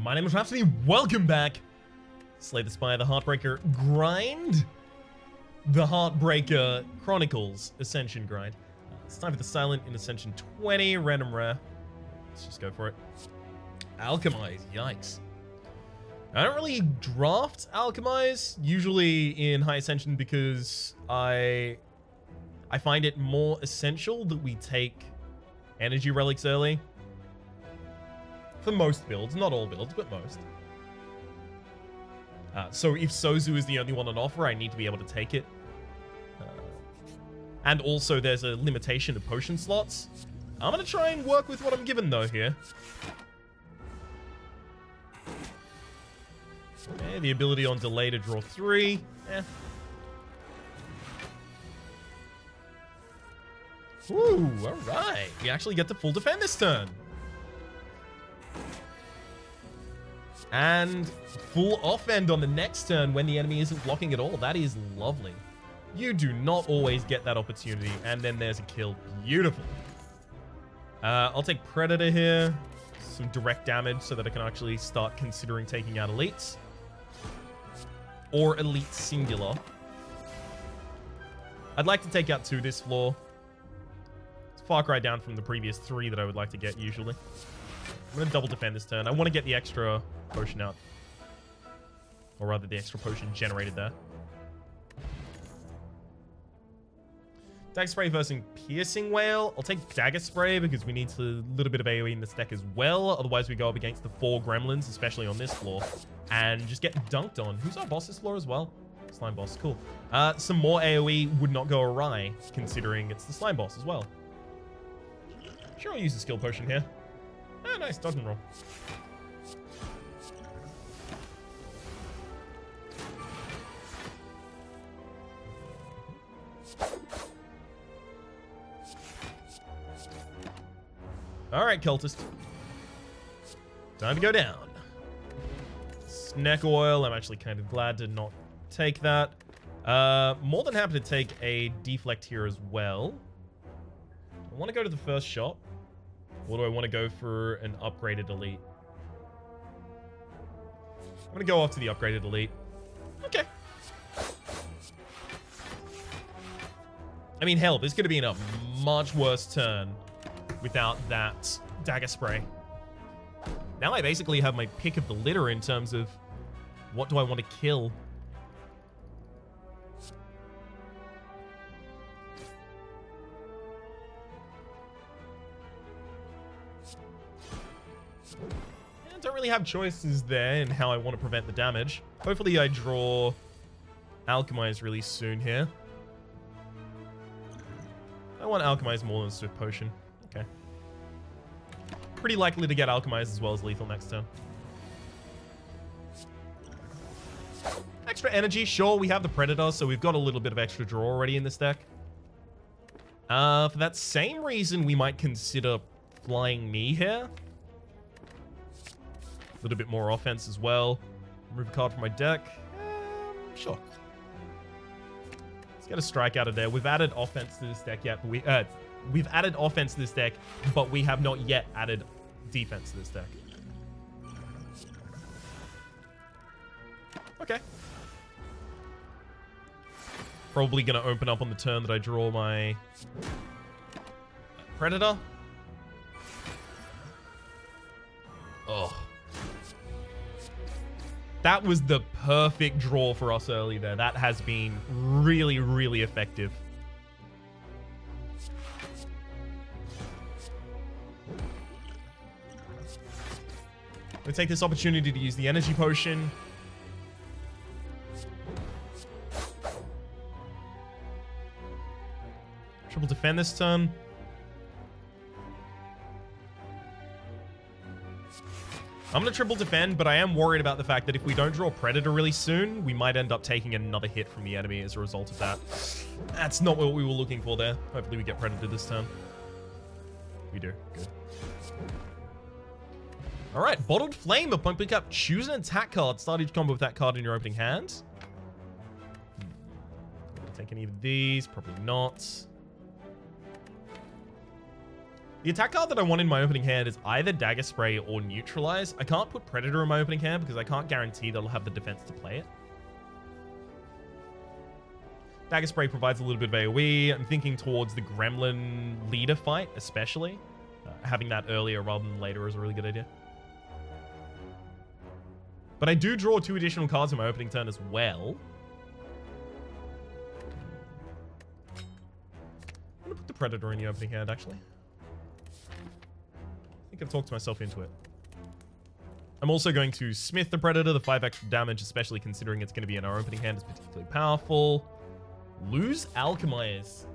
My name is Rhapsody. Welcome back. Slay the Spire, the Heartbreaker grind. The Heartbreaker Chronicles Ascension grind. It's time for the Silent in Ascension 20, random rare. Let's just go for it. Alchemize, yikes. I don't really draft Alchemize, usually in High Ascension, because I find it more essential that we take energy relics early. For most builds, not all builds, but most. So if Sozu is the only one on offer, I need to be able to take it. And also there's a limitation of potion slots. I'm going to try and work with what I'm given though here. Okay, the ability on delay to draw 3. Ooh, alright. We actually get to full defend this turn. And full offend on the next turn when the enemy isn't blocking at all. That is lovely. You do not always get that opportunity. And then there's a kill. Beautiful. I'll take Predator here. Some direct damage so that I can actually start considering taking out elites. Or elite singular. I'd like to take out 2 this floor. It's a far cry down from the previous 3 that I would like to get usually. I'm going to double defend this turn. I want to get the extra potion out. Or rather, the extra potion generated there. Dagger Spray versus Piercing Whale. I'll take Dagger Spray because we need a little bit of AoE in this deck as well. Otherwise, we go up against the 4 gremlins, especially on this floor, and just get dunked on. Who's our boss this floor as well? Slime boss. Cool. Some more AoE would not go awry, considering it's the slime boss as well. Sure, I'll use the skill potion here. Ah, nice. Dodge and roll. Alright, cultist. Time to go down. Snack oil. I'm actually kind of glad to not take that. More than happy to take a deflect here as well. I want to go to the first shot. Or do I want to go for an upgraded elite? I'm going to go off to the upgraded elite. Okay. I mean, hell, this could have been a much worse turn without that Dagger Spray. Now I basically have my pick of the litter in terms of what do I want to kill. I don't really have choices there in how I want to prevent the damage. Hopefully I draw Alchemize really soon here. I want Alchemize more than Swift Potion. Okay. Pretty likely to get Alchemize as well as Lethal next turn. Extra energy. Sure, we have the Predator, so we've got a little bit of extra draw already in this deck. For that same reason, we might consider Flying Me here. A little bit more offense as well. Remove a card from my deck. Sure. Let's get a strike out of there. We've added offense to this deck yet, but we've added offense to this deck, but we have not yet added defense to this deck. Okay. Probably going to open up on the turn that I draw my Predator. Oh. That was the perfect draw for us early there. That has been really, really effective. I'm going to take this opportunity to use the energy potion. Triple defend this turn. I'm going to triple defend, but I am worried about the fact that if we don't draw Predator really soon, we might end up taking another hit from the enemy as a result of that. That's not what we were looking for there. Hopefully we get Predator this turn. We do. Good. Alright, Bottled Flame. Upon pick up, choose an attack card. Start each combo with that card in your opening hand. Take any of these? Probably not. The attack card that I want in my opening hand is either Dagger Spray or Neutralize. I can't put Predator in my opening hand because I can't guarantee that I'll have the defense to play it. Dagger Spray provides a little bit of AoE. I'm thinking towards the Gremlin leader fight, especially. Having that earlier rather than later is a really good idea. But I do draw 2 additional cards in my opening turn as well. I'm going to put the Predator in the opening hand, actually. I think I've talked myself into it. I'm also going to Smith the Predator. The 5 extra damage, especially considering it's going to be in our opening hand, is particularly powerful. Lose Alchemize.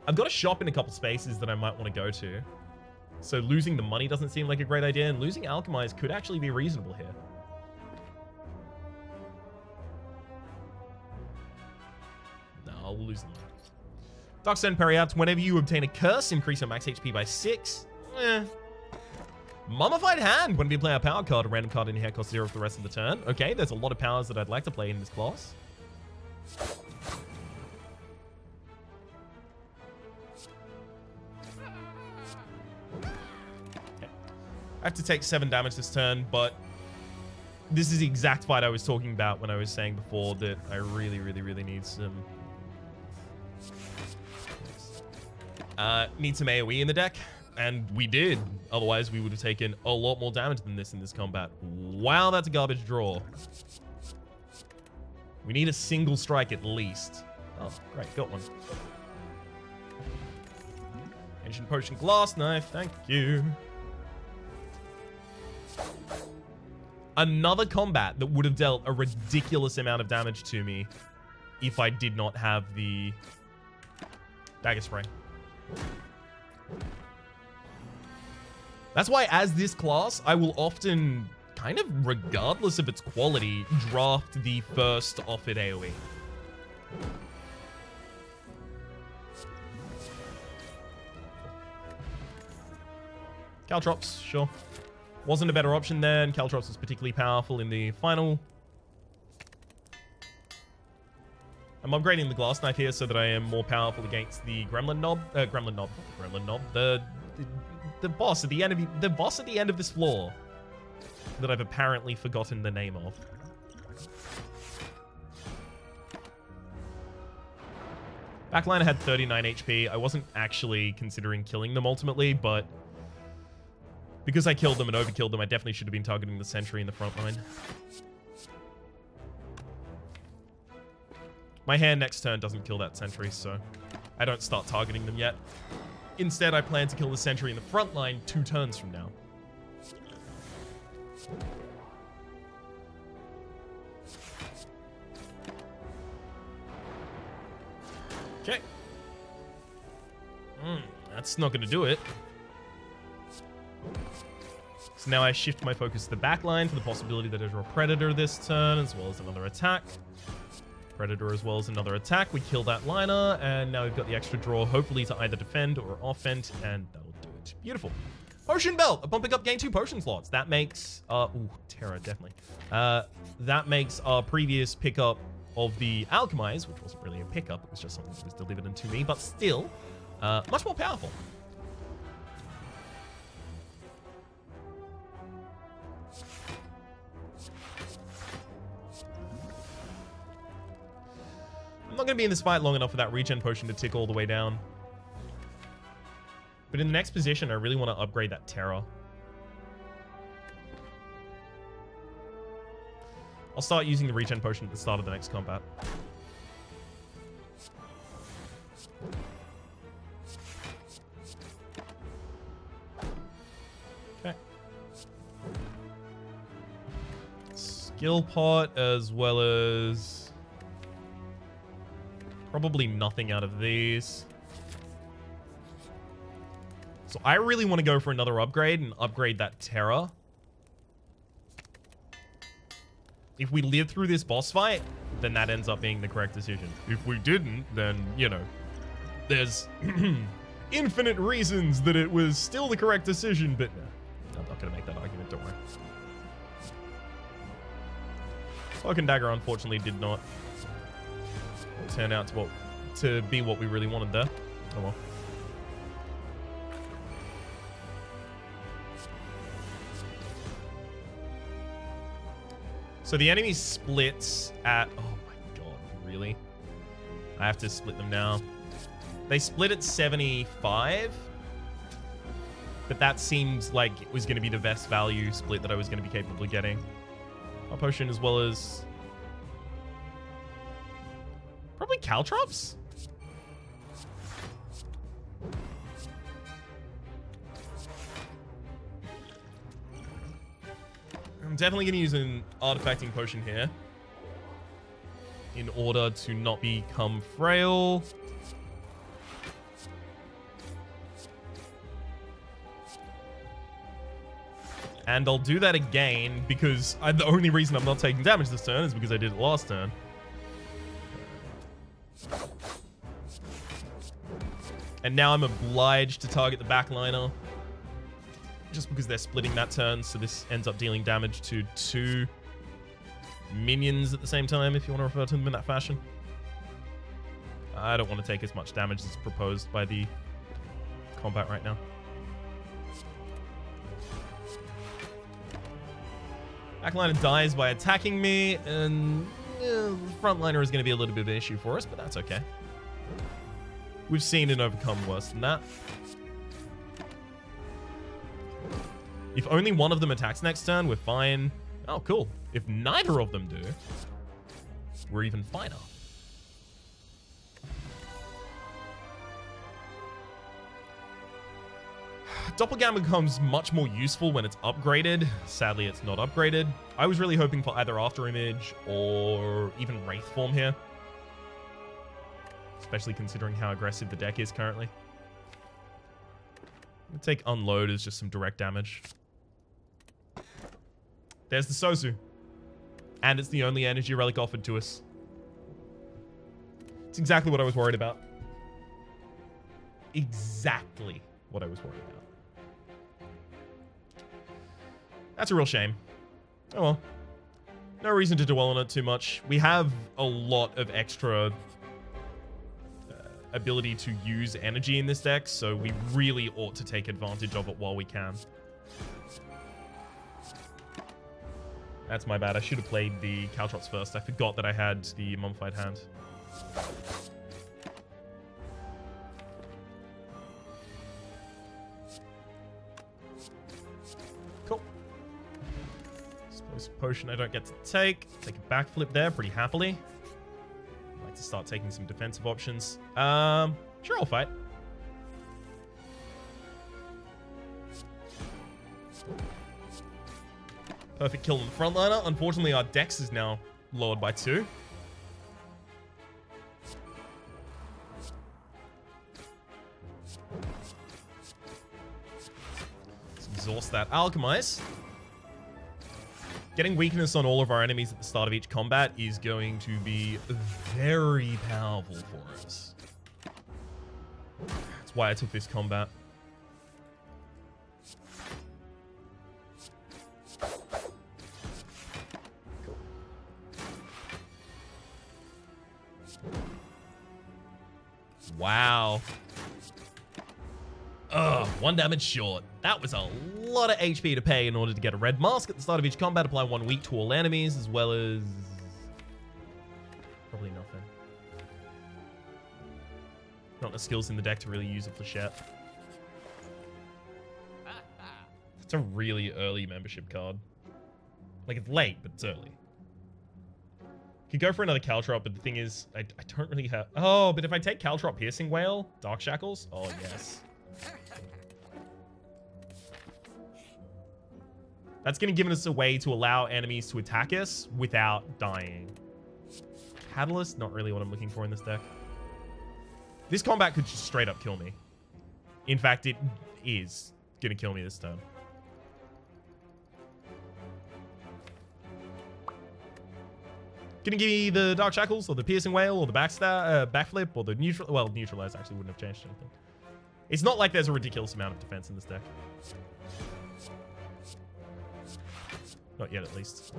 I've got a shop in a couple spaces that I might want to go to. So losing the money doesn't seem like a great idea, and losing Alchemize could actually be reasonable here. No, I'll lose the money. Darkstone Periapts. Whenever you obtain a curse, increase your max HP by 6. Mummified Hand. Whenever you play a power card, a random card in your hand costs 0 for the rest of the turn. Okay, there's a lot of powers that I'd like to play in this class. I have to take 7 damage this turn, but this is the exact fight I was talking about when I was saying before that I really, really, really need some... need some AoE in the deck, and we did. Otherwise, we would have taken a lot more damage than this in this combat. Wow, that's a garbage draw. We need a single strike at least. Oh, great, got one. Ancient Potion Glass Knife, thank you. Another combat that would have dealt a ridiculous amount of damage to me if I did not have the Dagger Spray. That's why, as this class, I will often, kind of regardless of its quality, draft the first offered AoE. Caltrops, sure. Wasn't a better option then. Caltrops was particularly powerful in the final. I'm upgrading the Glass Knife here so that I am more powerful against the Gremlin Knob. The boss at the end of the boss at the end of this floor that I've apparently forgotten the name of. Backliner had 39 HP. I wasn't actually considering killing them ultimately, but because I killed them and overkilled them, I definitely should have been targeting the sentry in the front line. My hand next turn doesn't kill that sentry, so I don't start targeting them yet. Instead, I plan to kill the sentry in the front line 2 turns from now. Okay. That's not going to do it. So now I shift my focus to the back line for the possibility that I draw Predator this turn, as well as another attack. Predator as well as another attack. We kill that liner, and now we've got the extra draw, hopefully to either defend or offend, and that'll do it. Beautiful. Potion Belt. Upon pickup, gain 2 potion slots. That makes... ooh, Terror, definitely. That makes our previous pickup of the Alchemize, which wasn't really a pickup, it was just something that was delivered into me, but still, much more powerful. I'm not going to be in this fight long enough for that regen potion to tick all the way down. But in the next position, I really want to upgrade that Terror. I'll start using the regen potion at the start of the next combat. Okay. Skill pot as well as... probably nothing out of these. So I really want to go for another upgrade and upgrade that Terror. If we live through this boss fight, then that ends up being the correct decision. If we didn't, then, you know, there's infinite reasons that it was still the correct decision, but no, I'm not going to make that argument, don't worry. Cloak and Dagger, unfortunately, did not turn out to be what we really wanted there. Oh well. So the enemy splits at... Oh my god, really? I have to split them now. They split at 75. But that seems like it was going to be the best value split that I was going to be capable of getting. A potion as well as... Probably caltrops? I'm definitely going to use an artifacting potion here in order to not become frail. And I'll do that again because the only reason I'm not taking damage this turn is because I did it last turn. And now I'm obliged to target the backliner just because they're splitting that turn, so this ends up dealing damage to 2 minions at the same time, if you want to refer to them in that fashion. I don't want to take as much damage as proposed by the combat right now. Backliner dies by attacking me, and the frontliner is going to be a little bit of an issue for us, but that's okay. We've seen it overcome worse than that. If only one of them attacks next turn, we're fine. Oh, cool. If neither of them do, we're even finer. Doppelganger becomes much more useful when it's upgraded. Sadly, it's not upgraded. I was really hoping for either After Image or even Wraith Form here. Especially considering how aggressive the deck is currently. I'm gonna take Unload as just some direct damage. There's the Sozu. And it's the only energy relic offered to us. It's exactly what I was worried about. Exactly what I was worried about. That's a real shame. Oh well. No reason to dwell on it too much. We have a lot of extra ability to use energy in this deck, so we really ought to take advantage of it while we can. That's my bad. I should have played the caltrops first. I forgot that I had the mummified hand. Cool. Suppose potion I don't get to take. Take a backflip there pretty happily. I'd like to start taking some defensive options. Sure, I'll fight. Perfect kill on the frontliner. Unfortunately, our dex is now lowered by 2. Let's exhaust that alchemize. Getting weakness on all of our enemies at the start of each combat is going to be very powerful for us. That's why I took this combat. Wow. Ugh, 1 damage short. That was a lot of HP to pay in order to get a red mask at the start of each combat. Apply 1 weak to all enemies, as well as... probably nothing. Not the skills in the deck to really use a flechette. That's a really early membership card. Like, it's late, but it's early. Could go for another Caltrop, but the thing is, I don't really have... Oh, but if I take Caltrop Piercing Whale, Dark Shackles? Oh, yes. That's going to give us a way to allow enemies to attack us without dying. Catalyst? Not really what I'm looking for in this deck. This combat could just straight up kill me. In fact, it is going to kill me this turn. Gonna give me the Dark Shackles, or the Piercing Whale, or the backflip, or the neutral... Well, Neutralize actually wouldn't have changed anything. It's not like there's a ridiculous amount of defense in this deck. Not yet, at least.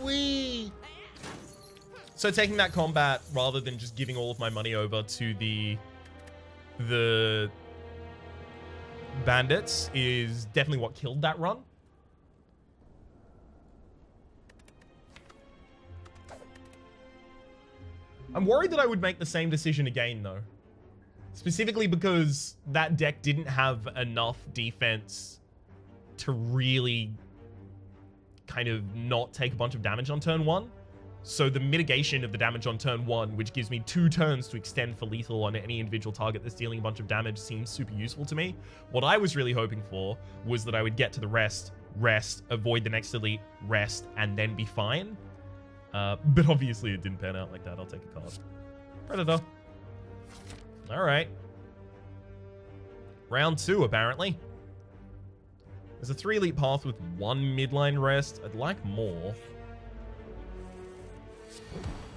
Whee! So taking that combat, rather than just giving all of my money over to the bandits, is definitely what killed that run. I'm worried that I would make the same decision again, though. Specifically because that deck didn't have enough defense to really kind of not take a bunch of damage on turn 1. So the mitigation of the damage on turn 1, which gives me 2 turns to extend for lethal on any individual target that's dealing a bunch of damage, seems super useful to me. What I was really hoping for was that I would get to the rest, avoid the next elite, rest, and then be fine. But obviously it didn't pan out like that. I'll take a card. Predator. Alright. Round 2, apparently. There's a 3 elite path with 1 midline rest. I'd like more.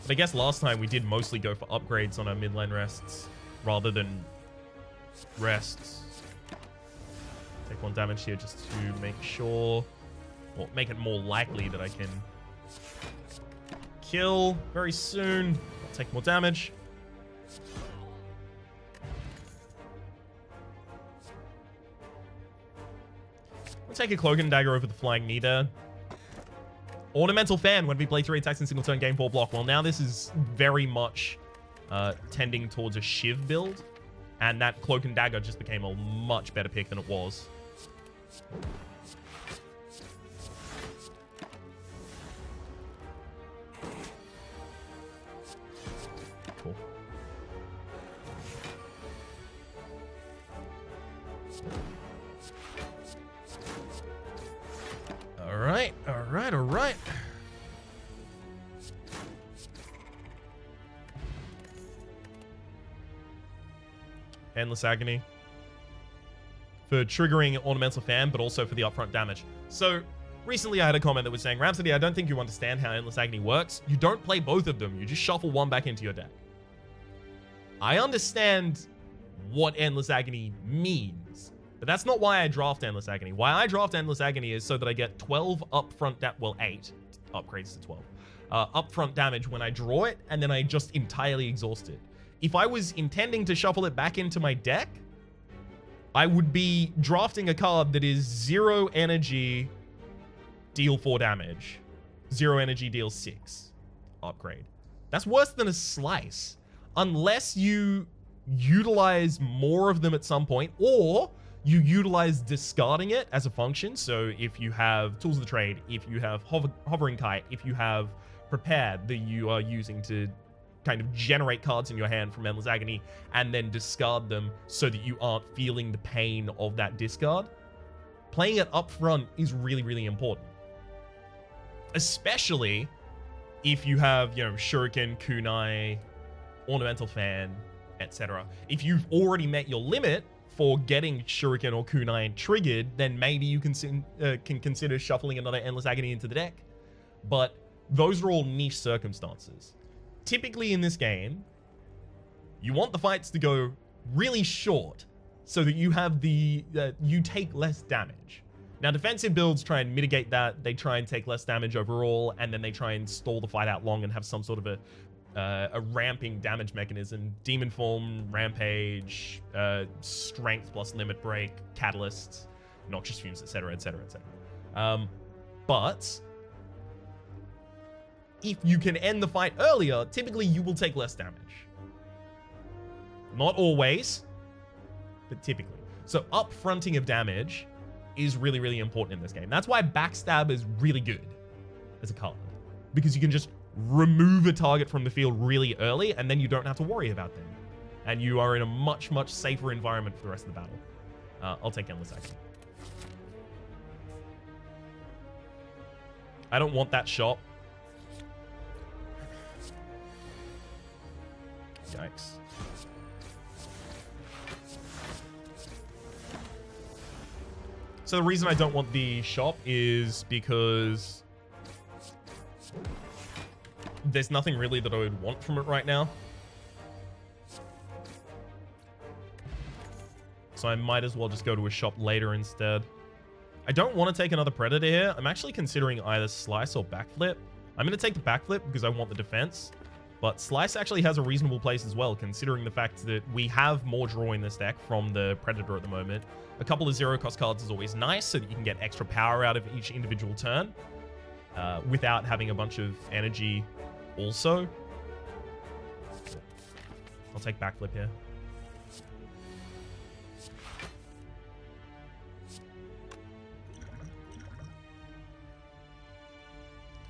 But I guess last time we did mostly go for upgrades on our midline rests rather than rests. Take 1 damage here just to make sure, or make it more likely that I can kill very soon. I'll take more damage. We'll take a Cloak and Dagger over the Flying Knee there. Ornamental Fan when we play 3 attacks in single turn, game 4 block. Well, now this is very much tending towards a Shiv build, and that Cloak and Dagger just became a much better pick than it was. Cool. Alright, alright, alright. Endless Agony. For triggering Ornamental Fan, but also for the upfront damage. So, recently I had a comment that was saying, Rhapsody, I don't think you understand how Endless Agony works. You don't play both of them. You just shuffle one back into your deck. I understand what Endless Agony means. But that's not why I draft Endless Agony. Why I draft Endless Agony is so that I get 12 upfront well, 8 upgrades to 12. Upfront damage when I draw it, and then I just entirely exhaust it. If I was intending to shuffle it back into my deck, I would be drafting a card that is 0 energy, deal 4 damage. 0 energy, deal 6. Upgrade. That's worse than a slice. Unless you utilize more of them at some point, or you utilize discarding it as a function. So if you have Tools of the Trade, if you have Hovering Kite, if you have Prepared that you are using to kind of generate cards in your hand from Endless Agony and then discard them so that you aren't feeling the pain of that discard, playing it up front is really, really important. Especially if you have, Shuriken, Kunai, Ornamental Fan, etc. If you've already met your limit for getting Shuriken or Kunai triggered, then maybe you can consider shuffling another Endless Agony into the deck. But those are all niche circumstances. Typically in this game, you want the fights to go really short so that you have you take less damage. Now, defensive builds try and mitigate that. They try and take less damage overall, and then they try and stall the fight out long and have some sort of a ramping damage mechanism. Demon Form, Rampage, Strength plus Limit Break, Catalysts, Noxious Fumes, etc., etc., etc. But if you can end the fight earlier, typically you will take less damage. Not always, but typically. So upfronting of damage is really, really important in this game. That's why Backstab is really good as a card, because you can just remove a target from the field really early, and then you don't have to worry about them. And you are in a much, much safer environment for the rest of the battle. I'll take Endless Agony. I don't want that shot. Yikes. So the reason I don't want the shop is because there's nothing really that I would want from it right now. So I might as well just go to a shop later instead. I don't want to take another Predator here. I'm actually considering either Slice or Backflip. I'm going to take the Backflip because I want the defense. But Slice actually has a reasonable place as well, considering the fact that we have more draw in this deck from the Predator at the moment. A couple of zero-cost cards is always nice, so that you can get extra power out of each individual turn without having a bunch of energy also. I'll take backflip here.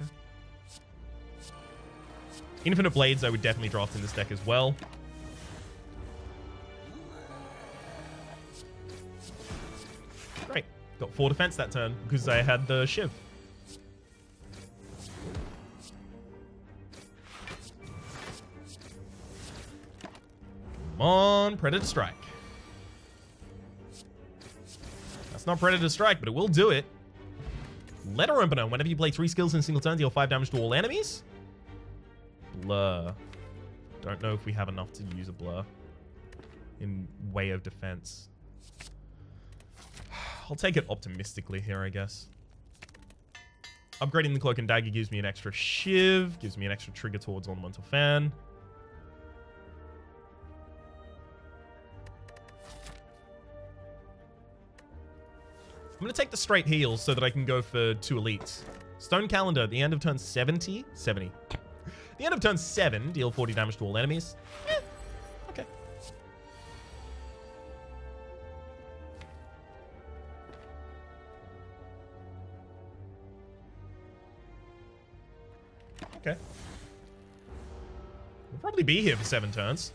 Okay. Infinite Blades I would definitely draft in this deck as well. Great. Got 4 defense that turn because I had the Shiv. Come on, Predator Strike. That's not Predator Strike, but it will do it. Letter Opener. Whenever you play 3 skills in a single turn, deal 5 damage to all enemies. Blur. Don't know if we have enough to use a blur in way of defense. I'll take it optimistically here, I guess. Upgrading the Cloak and Dagger gives me an extra Shiv, gives me an extra trigger towards Ornamental Fan. I'm going to take the straight heals so that I can go for 2 elites. Stone Calendar, at the end of turn 70. The end of turn 7, deal 40 damage to all enemies. Yeah, okay. Okay. We'll probably be here for 7 turns.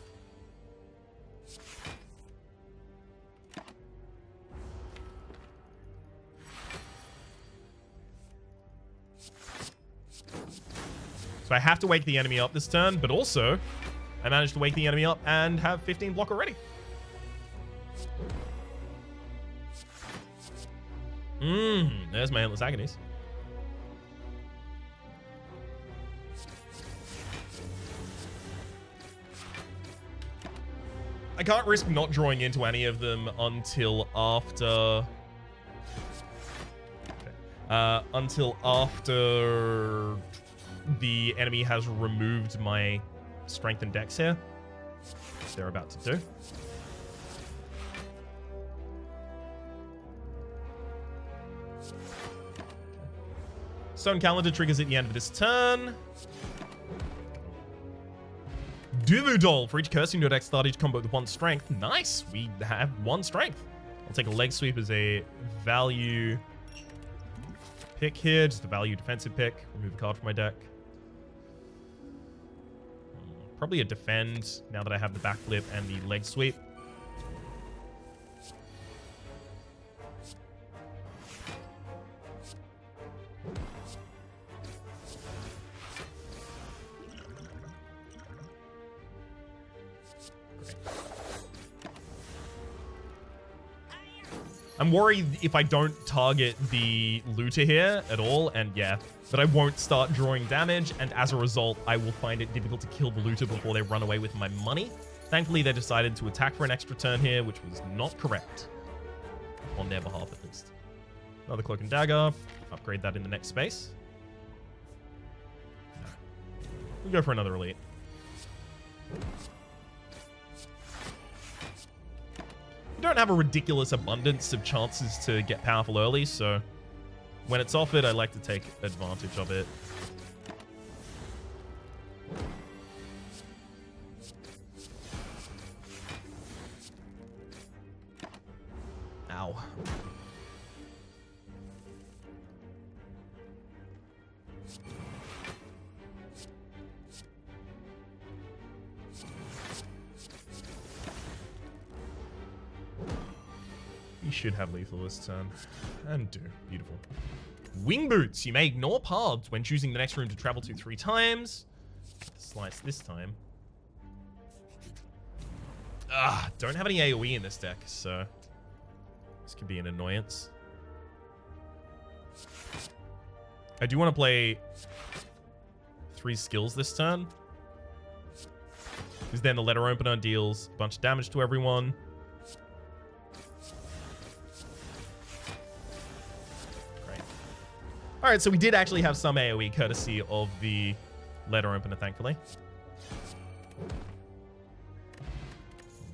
So I have to wake the enemy up this turn, but also I managed to wake the enemy up and have 15 block already. There's my Endless Agonies. I can't risk not drawing into any of them until after... Okay. Until after... the enemy has removed my strength and dex here. Which they're about to do. Stone Calendar triggers at the end of this turn. Duvu Doll. For each curse in your deck, start each combo with 1 strength. Nice. We have 1 strength. I'll take a leg sweep as a value pick here. Just a value defensive pick. Remove a card from my deck. Probably a defend now that I have the backflip and the leg sweep. I'm worried if I don't target the looter here at all, and yeah, that I won't start drawing damage, and as a result, I will find it difficult to kill the looter before they run away with my money. Thankfully, they decided to attack for an extra turn here, which was not correct. On their behalf, at least. Another Cloak and Dagger. Upgrade that in the next space. No. We'll go for another elite. We don't have a ridiculous abundance of chances to get powerful early, so when it's offered, I like to take advantage of it. Ow. You should have lethal this turn. And do. Beautiful. Wing Boots. You may ignore paths when choosing the next room to travel to 3 times. Slice this time. Don't have any AoE in this deck, so this could be an annoyance. I do want to play 3 skills this turn, because then the Letter Opener deals a bunch of damage to everyone. Great. Alright, so we did actually have some AoE courtesy of the Letter Opener, thankfully.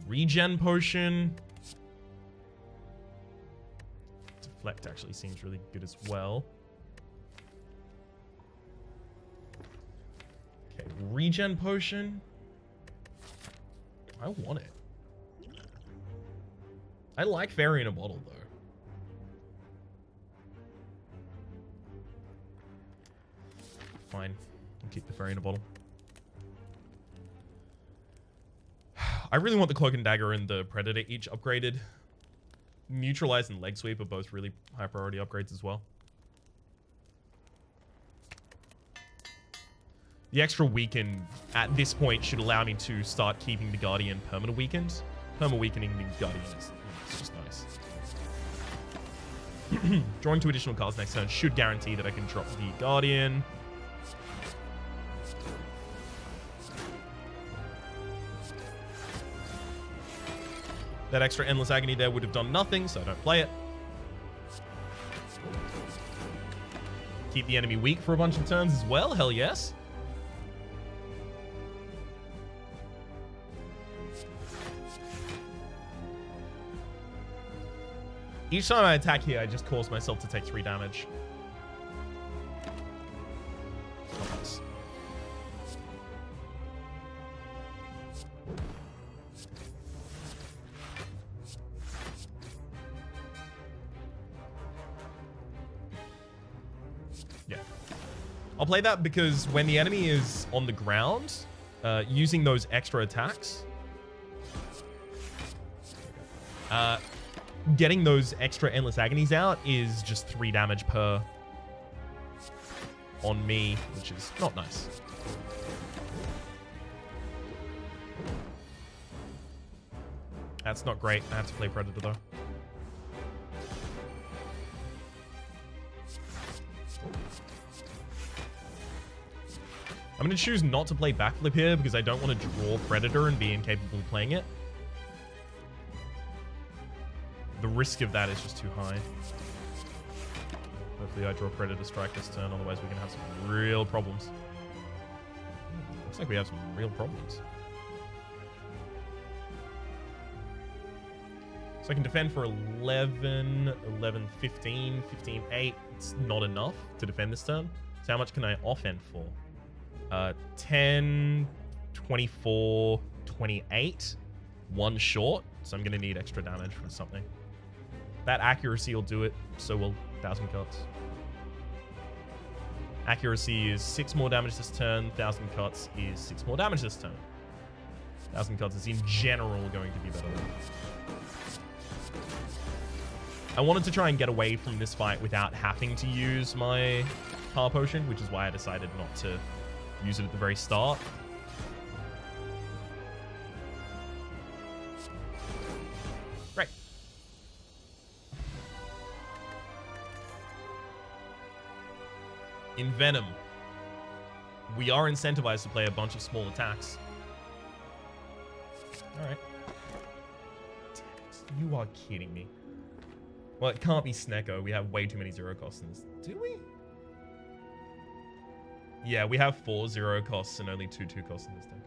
Regen Potion. Deflect actually seems really good as well. Okay, Regen Potion. I want it. I like Fairy in a Bottle, though. Fine. I'll keep the Fairy in a Bottle. I really want the Cloak and Dagger and the Predator each upgraded. Neutralize and Leg Sweep are both really high priority upgrades as well. The extra weaken at this point should allow me to start keeping the Guardian permanent weakened. Perma-weakening the Guardian is just nice. Drawing 2 additional cards next turn should guarantee that I can drop the Guardian. That extra Endless Agony there would have done nothing, so I don't play it. Keep the enemy weak for a bunch of turns as well, hell yes. Each time I attack here, I just cause myself to take 3 damage. Oh, nice. Yeah. I'll play that because when the enemy is on the ground, using those extra attacks, getting those extra Endless Agonies out is just 3 damage per on me, which is not nice. That's not great. I have to play Predator, though. I'm going to choose not to play Backflip here because I don't want to draw Predator and be incapable of playing it. The risk of that is just too high. Hopefully I draw Predator Strike this turn, otherwise we're going to have some real problems. Looks like we have some real problems. So I can defend for 11, 11, 15, 15, 8. It's not enough to defend this turn. So how much can I offend for? 10, 24, 28. 1 short. So I'm going to need extra damage from something. That accuracy will do it. So will 1,000 cuts. Accuracy is 6 more damage this turn. 1,000 cuts is 6 more damage this turn. 1,000 cuts is in general going to be better. I wanted to try and get away from this fight without having to use my Power Potion, which is why I decided not to use it at the very start. Right. In Venom, we are incentivized to play a bunch of small attacks. Alright. You are kidding me. Well, it can't be Snecko. We have way too many 0 costs in this. Do we? Yeah, we have 4 0 costs and only 2 2 costs in this deck.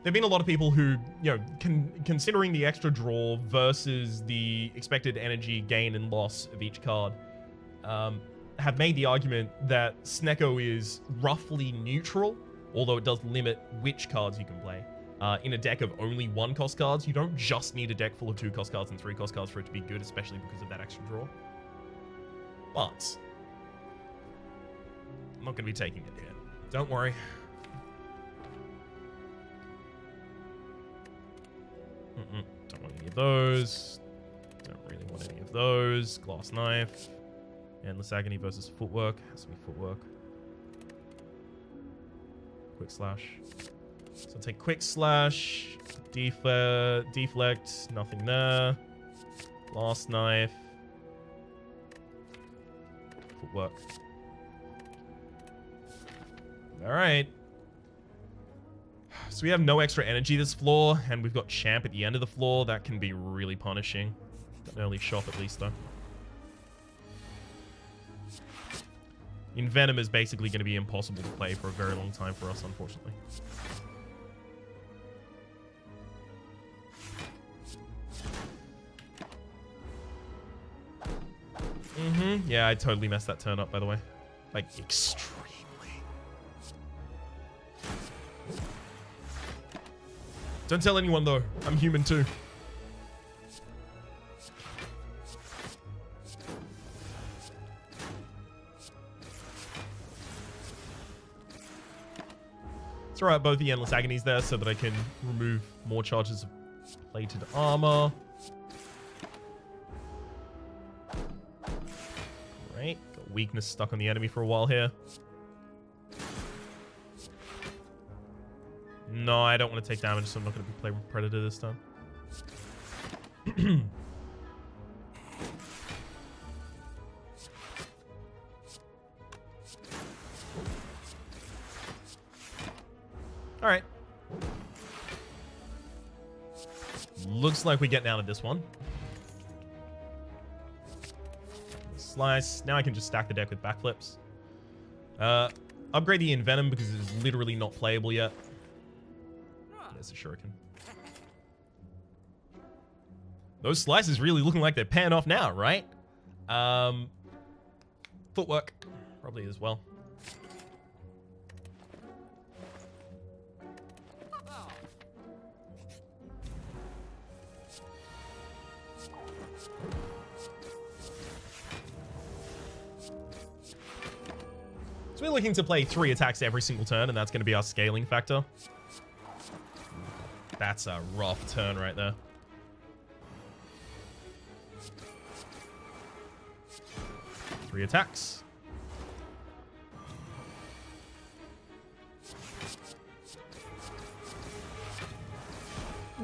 There've been a lot of people who, you know, considering the extra draw versus the expected energy gain and loss of each card, have made the argument that Snecko is roughly neutral, although it does limit which cards you can play. In a deck of only 1 cost cards, you don't just need a deck full of 2 cost cards and 3 cost cards for it to be good, especially because of that extra draw. But I'm not going to be taking it here. Don't worry. Don't want any of those. Don't really want any of those. Glass Knife. Endless Agony versus Footwork. Has to be Footwork. Quick Slash. So I'll take Quick Slash. Deflect. Nothing there. Glass Knife. Footwork. Alright. So we have no extra energy this floor, and we've got Champ at the end of the floor. That can be really punishing. Got an early shop at least, though. In Venom is basically going to be impossible to play for a very long time for us, unfortunately. Yeah, I totally messed that turn up, by the way. Like, extremely. Don't tell anyone, though. I'm human, too. Throw out both the Endless Agonies there so that I can remove more charges of plated armor. Right. Got weakness stuck on the enemy for a while here. No, I don't want to take damage, so I'm not going to play Predator this time. All right. Looks like we get down to this one. Slice. Now I can just stack the deck with backflips. Upgrade the Envenom because it is literally not playable yet. There's a shuriken. Those slices really looking like they're paying off now, right? Footwork. Probably as well. So we're looking to play 3 attacks every single turn, and that's going to be our scaling factor. That's a rough turn right there. Three attacks.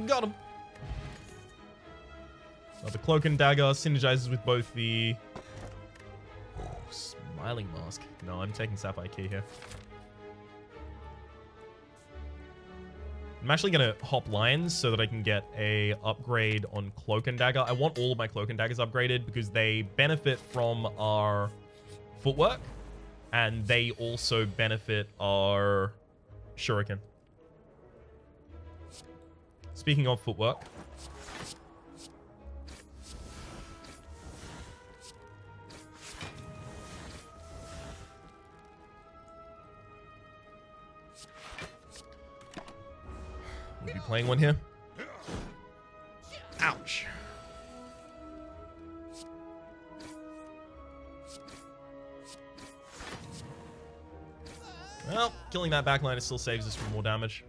Got him. The Cloak and Dagger synergizes with both the... Smiling Mask. No, I'm taking Sapphire Key here. I'm actually going to hop lines so that I can get a upgrade on Cloak and Dagger. I want all of my Cloak and Daggers upgraded because they benefit from our footwork and they also benefit our shuriken. Speaking of footwork, we'll be playing one here. Ouch. Well, killing that backline still saves us from more damage.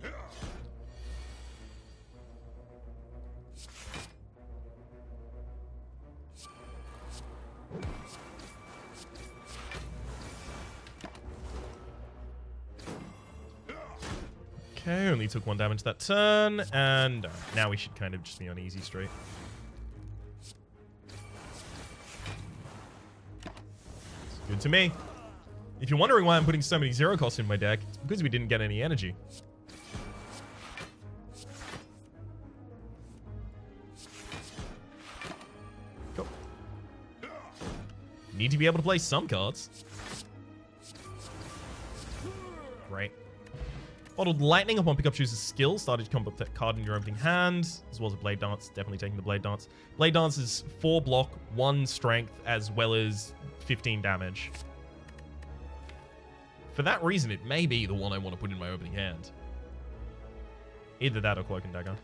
Okay, only took 1 damage that turn, and now we should kind of just be on easy straight. It's good to me. If you're wondering why I'm putting so many zero costs in my deck, it's because we didn't get any energy. Cool. Need to be able to play some cards. Great. Bottled Lightning upon pickup chooses skill. Started to combo that card in your opening hand, as well as a Blade Dance. Definitely taking the Blade Dance. Blade Dance is 4 block, 1 strength, as well as 15 damage. For that reason, it may be the one I want to put in my opening hand. Either that or Cloak and Dagger.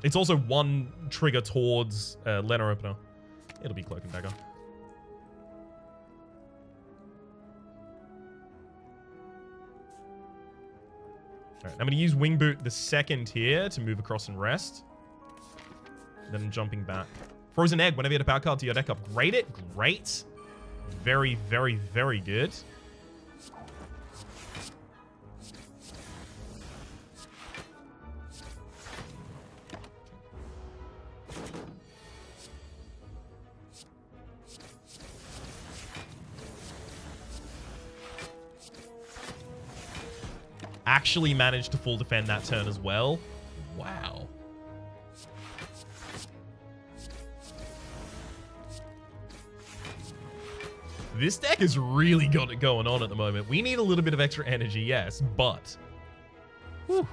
It's also 1 trigger towards Lena Opener. It'll be Cloak and Dagger. Alright, I'm going to use Wing Boot the second here to move across and rest. Then I'm jumping back. Frozen Egg, whenever you get a power card to your deck, upgrade it. Great. Very, very, very good. Actually managed to full defend that turn as well. Wow. This deck has really got it going on at the moment. We need a little bit of extra energy, yes, but... Whew.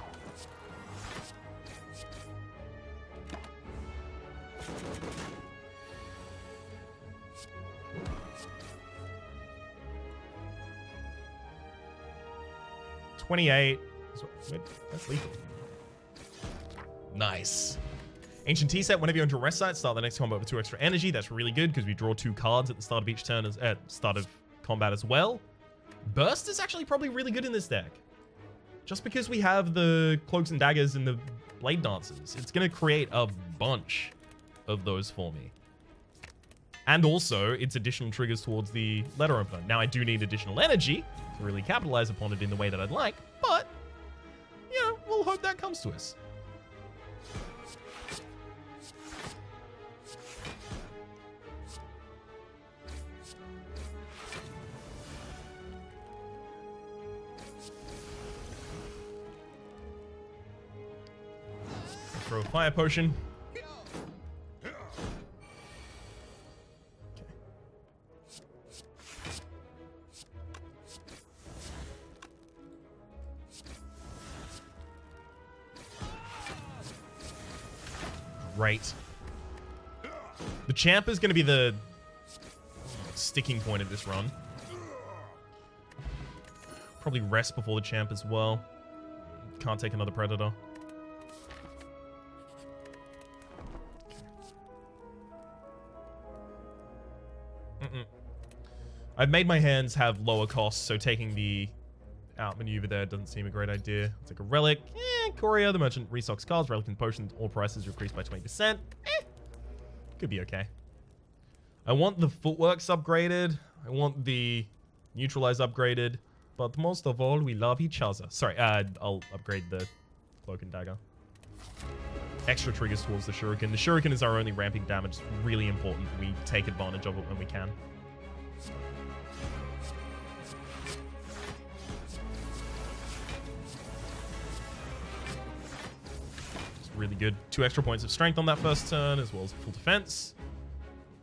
28. That's lethal. Nice. Ancient Tea set, whenever you're into rest site, start the next combat with 2 extra energy. That's really good because we draw 2 cards at the start of each turn, at start of combat as well. Burst is actually probably really good in this deck. Just because we have the Cloaks and Daggers and the Blade Dancers, it's going to create a bunch of those for me. And also, it's additional triggers towards the letter opener. Now, I do need additional energy to really capitalize upon it in the way that I'd like, but, you know, we'll hope that comes to us. Throw a fire potion. Great. The champ is going to be the sticking point of this run. Probably rest before the champ as well. Can't take another predator. I've made my hands have lower costs, so taking the outmaneuver there doesn't seem a great idea. It's like a Relic. Courier, the merchant restocks cards, Relic and potions, all prices are increased by 20%. Could be okay. I want the footworks upgraded. I want the neutralize upgraded. But most of all, we love each other. Sorry, I'll upgrade the Cloak and Dagger. Extra triggers towards the Shuriken. The Shuriken is our only ramping damage. It's really important that we take advantage of it when we can. Really good. 2 extra points of strength on that first turn, as well as full defense.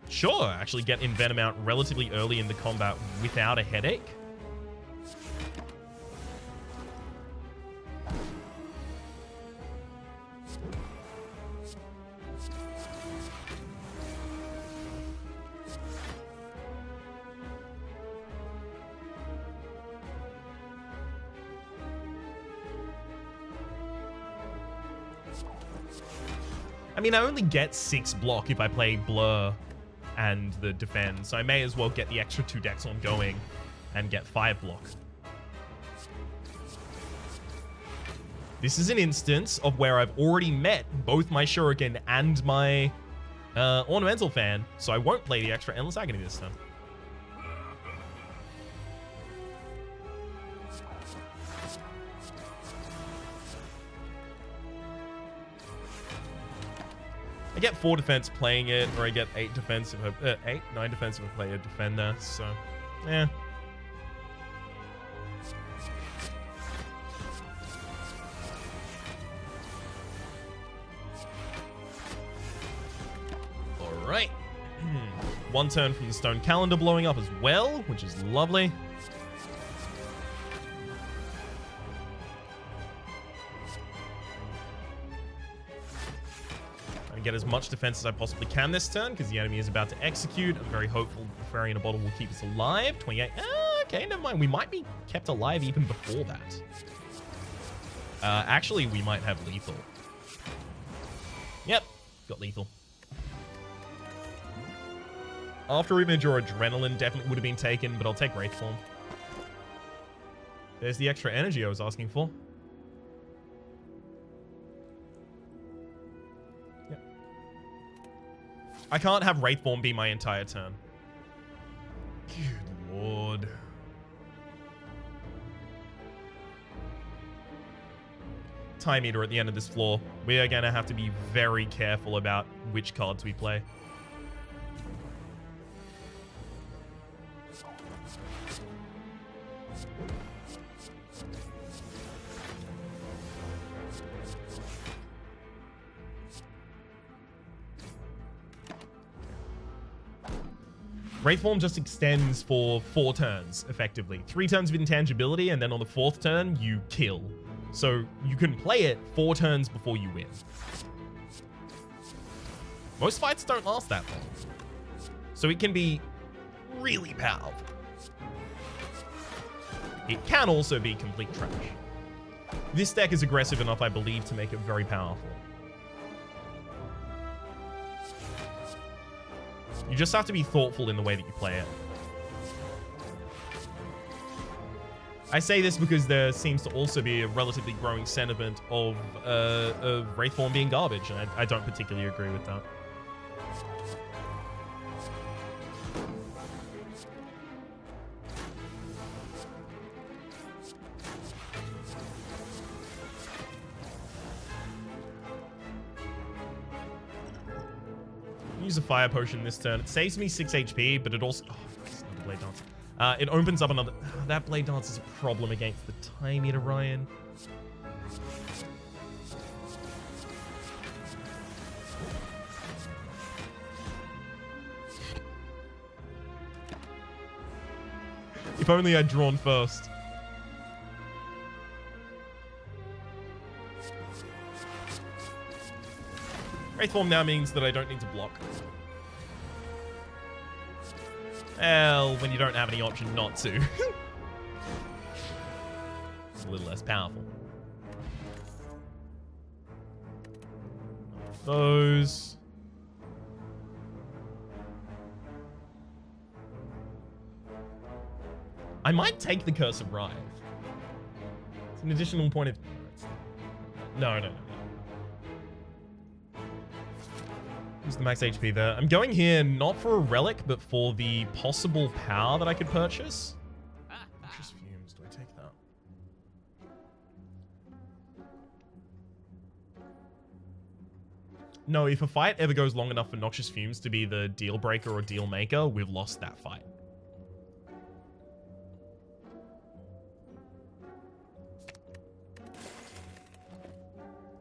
Sure, actually get Envenom out relatively early in the combat without a headache. I mean, I only get 6 block if I play Blur and the Defend, so I may as well get the extra 2 decks on going and get 5 block. This is an instance of where I've already met both my Shuriken and my Ornamental Fan, so I won't play the extra Endless Agony this time. I get 4 defense playing it, or I get 8 defense if I 9 defense if I play a defender. So, yeah. All right. 1 turn from the Stone Calendar blowing up as well, which is lovely. Get as much defense as I possibly can this turn because the enemy is about to execute. I'm very hopeful the Fairy in a Bottle will keep us alive. 28. Okay, never mind. We might be kept alive even before that. Actually, we might have lethal. Yep, got lethal. After Image or Adrenaline definitely would have been taken, but I'll take Wraith Form. There's the extra energy I was asking for. I can't have Wraith Form be my entire turn. Good lord. Time Eater at the end of this floor. We are going to have to be very careful about which cards we play. Wraith Form just extends for 4 turns, effectively. 3 turns of intangibility, and then on the 4th turn, you kill. So you can play it 4 turns before you win. Most fights don't last that long. So it can be really powerful. It can also be complete trash. This deck is aggressive enough, I believe, to make it very powerful. You just have to be thoughtful in the way that you play it. I say this because there seems to also be a relatively growing sentiment of Wraithform being garbage, and I don't particularly agree with that. Use a fire potion this turn. It saves me 6 HP, but it also... Oh, it's another Blade Dance. It opens up another... that Blade Dance is a problem against the Time Eater Ryan. If only I'd drawn first. Wraithform now means that I don't need to block. Well, when you don't have any option not to. It's a little less powerful. Those. I might take the Curse of Rive. It's an additional point of... No. Who's the max HP there? I'm going here not for a relic, but for the possible power that I could purchase. Noxious Fumes, do I take that? No, if a fight ever goes long enough for Noxious Fumes to be the deal breaker or deal maker, we've lost that fight.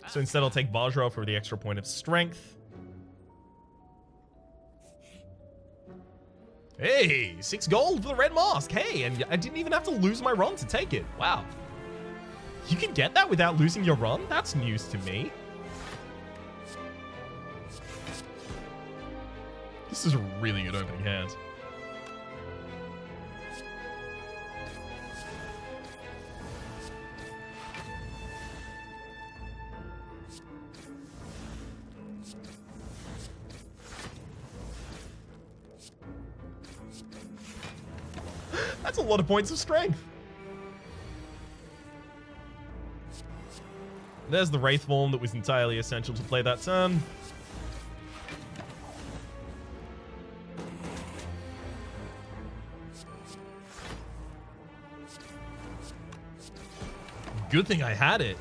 So instead I'll take Vajra for the extra point of strength. Hey, 6 gold for the red mask. Hey, and I didn't even have to lose my run to take it. Wow. You can get that without losing your run? That's news to me. This is a really good opening hand. That's a lot of points of strength. There's the Wraithform that was entirely essential to play that turn. Good thing I had it.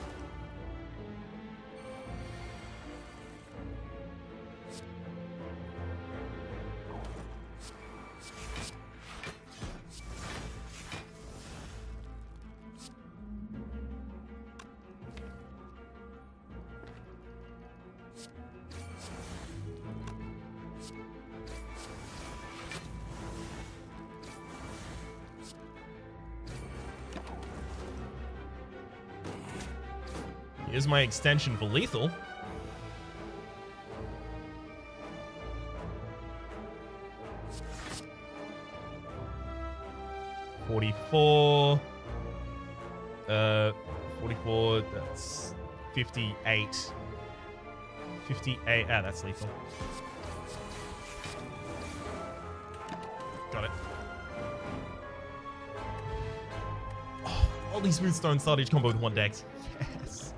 Here's my extension for lethal. $44. 44, that's 58. 58, that's lethal. Got it. Oh, all these smooth stone start each combo with 1 dex. Yes.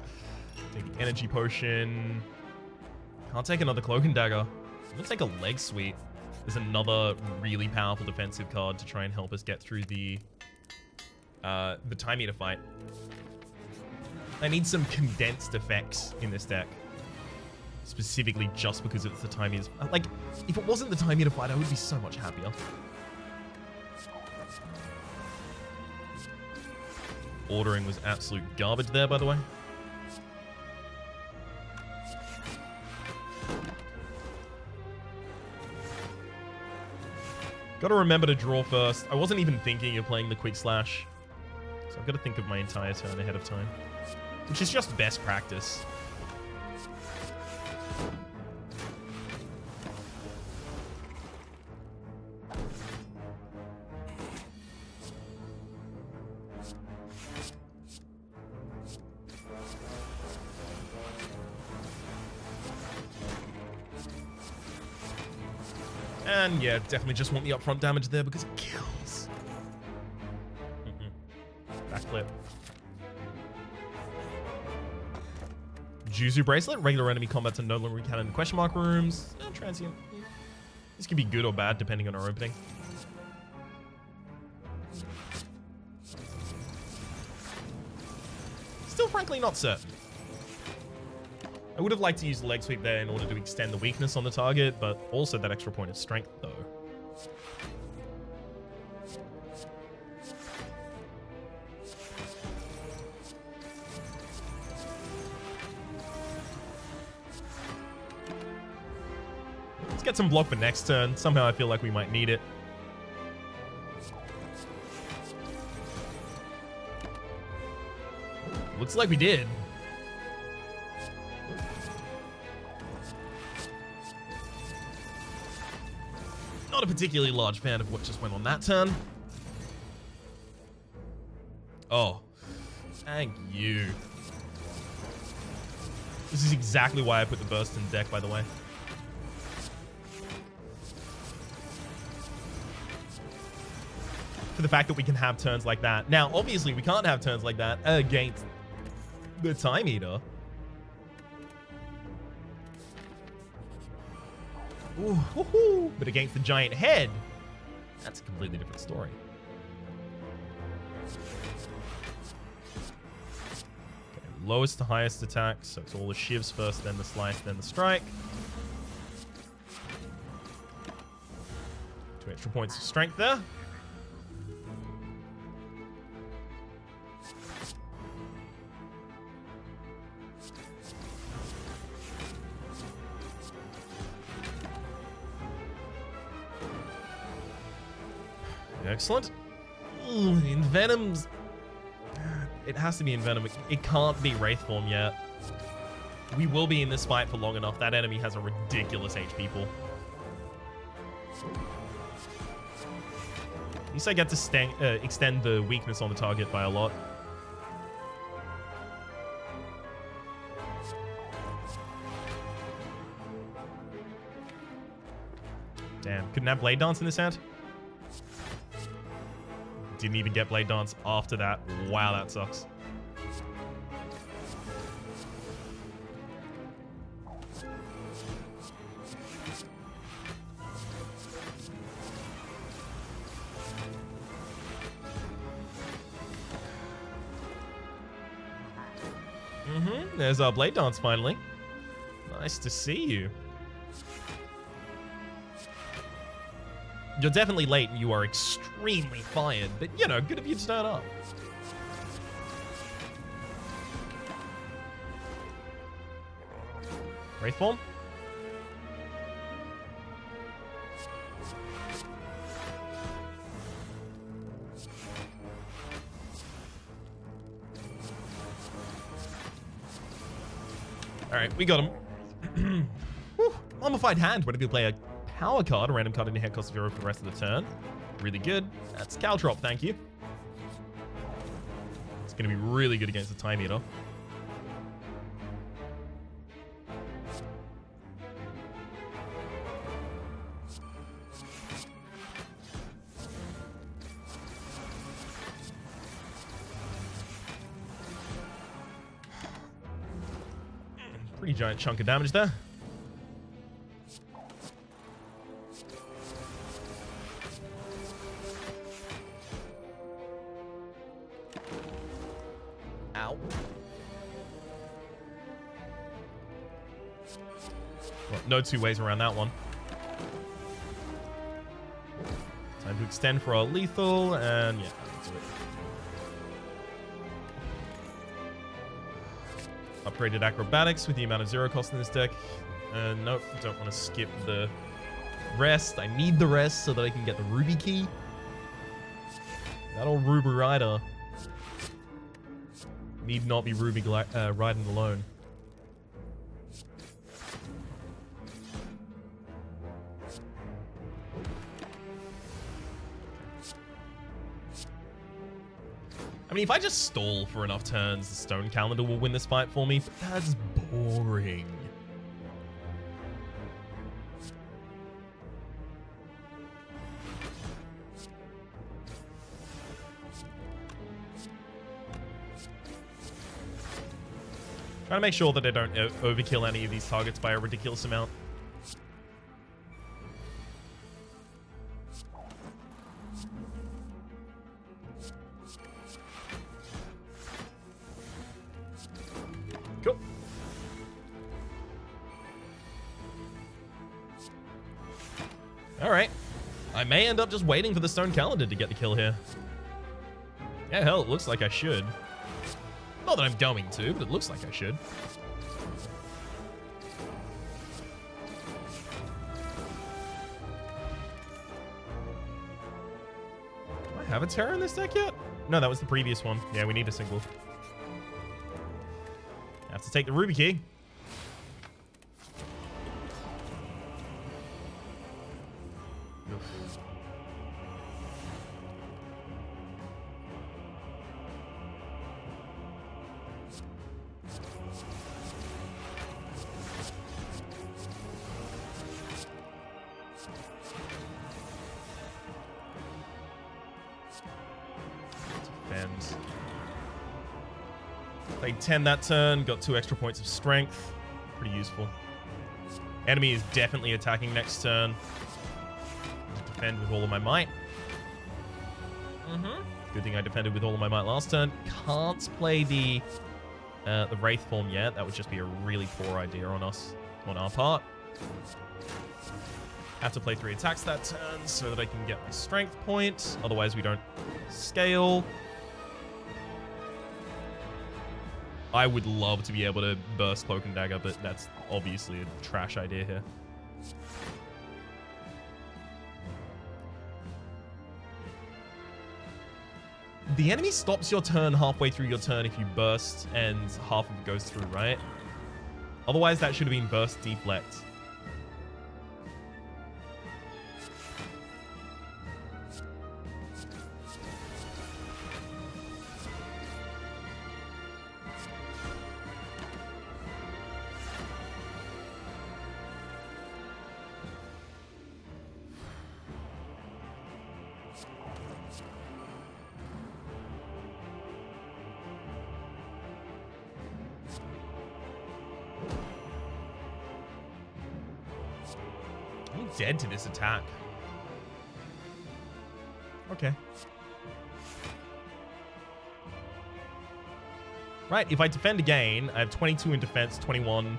Take the energy potion. Can't take another cloak and dagger. I'm gonna take a leg sweep. There's another really powerful defensive card to try and help us get through the Time Eater fight. I need some condensed effects in this deck. Specifically just because it's the Time Eater. Like, if it wasn't the Time Eater fight, I would be so much happier. Ordering was absolute garbage there, by the way. Gotta remember to draw first. I wasn't even thinking of playing the Quick Slash. So I've got to think of my entire turn ahead of time. Which is just best practice. And yeah, definitely just want the upfront damage there because it kills. Backflip. Juzu Bracelet. Regular enemy combats are no longer encountered in question mark rooms. Transient. This could be good or bad depending on our opening. Still frankly not certain. I would have liked to use the leg sweep there in order to extend the weakness on the target, but also that extra point of strength though. Let's get some block for next turn. Somehow I feel like we might need it. Looks like we did. Not a particularly large fan of what just went on that turn. Oh, thank you. This is exactly why I put the burst in deck, by the way. For the fact that we can have turns like that. Now, obviously, we can't have turns like that against the Time Eater. Ooh, but against the giant head, that's a completely different story. Okay, lowest to highest attack, so it's all the shivs first, then the slice, then the strike. 2 extra points of strength there. Excellent. Ooh, Envenom's... It has to be Envenom. It can't be Wraith form yet. We will be in this fight for long enough. That enemy has a ridiculous HP pool. At least I get to extend the weakness on the target by a lot. Damn, couldn't have Blade Dance in this hand? Didn't even get Blade Dance after that. Wow, that sucks. There's our Blade Dance finally. Nice to see you. You're definitely late and you are extremely fired, but you know, good of you to turn up. Wraith form? Alright, we got him. Whew, mummified hand. Whenever you play a power card, a random card in your hand costs 0 for the rest of the turn. Really good. That's Caltrop, thank you. It's going to be really good against the Time Eater. Pretty giant chunk of damage there. Ow. Well, no two ways around that one. Time to extend for our lethal, and yeah, let's do it. Upgraded acrobatics with the amount of 0 cost in this deck. Nope, don't want to skip the rest. I need the rest so that I can get the ruby key. That old ruby rider need not be ruby riding alone. I mean, if I just stall for enough turns, the Stone Calendar will win this fight for me, but that's boring. Trying to make sure that I don't overkill any of these targets by a ridiculous amount. Cool. Alright. I may end up just waiting for the stone calendar to get the kill here. Yeah, hell, it looks like I should. Not that I'm going to, but it looks like I should. Do I have a Terror in this deck yet? No, that was the previous one. Yeah, we need a single. I have to take the Ruby Key. Oof. Defend. Played 10 that turn, got 2 extra points of strength. Pretty useful. Enemy is definitely attacking next turn. Defend with all of my might. Good thing I defended with all of my might last turn. Can't play the Wraith form yet. That would just be a really poor idea on our part. Have to play 3 attacks that turn so that I can get my strength point. Otherwise, we don't scale. I would love to be able to burst Cloak and Dagger, but that's obviously a trash idea here. The enemy stops your turn halfway through your turn if you burst and half of it goes through, right? Otherwise, that should have been burst deflect. I'm dead to this attack. Okay. Right, if I defend again, I have 22 in defense, 21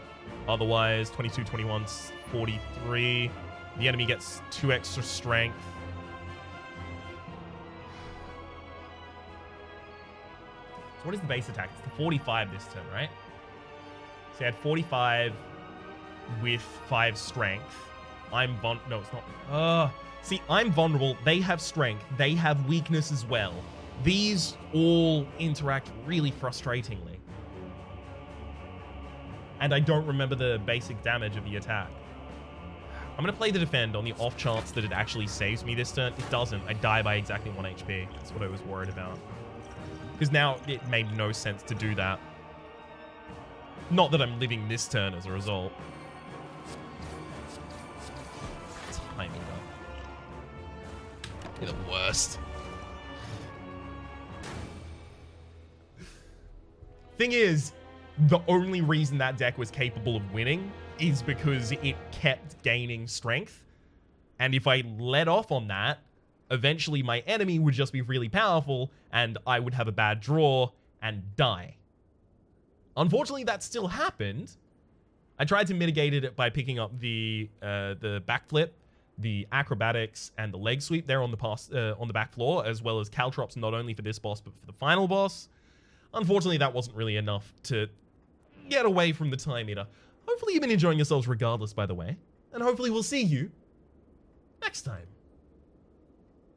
otherwise, 22, 21, 43. The enemy gets 2 extra strength. So what is the base attack? It's the 45 this turn, right? So I had 45 with 5 strength. No, it's not. See, I'm vulnerable. They have strength. They have weakness as well. These all interact really frustratingly. And I don't remember the basic damage of the attack. I'm going to play the defend on the off chance that it actually saves me this turn. It doesn't. I die by exactly 1 HP. That's what I was worried about. Because now it made no sense to do that. Not that I'm living this turn as a result. Timing up. You're the worst. Thing is, the only reason that deck was capable of winning is because it kept gaining strength. And if I let off on that, eventually my enemy would just be really powerful and I would have a bad draw and die. Unfortunately, that still happened. I tried to mitigate it by picking up the backflip, the acrobatics, and the leg sweep there on the back floor, as well as caltrops not only for this boss but for the final boss. Unfortunately, that wasn't really enough to get away from the Time Eater. Hopefully you've been enjoying yourselves regardless, by the way, and hopefully we'll see you next time.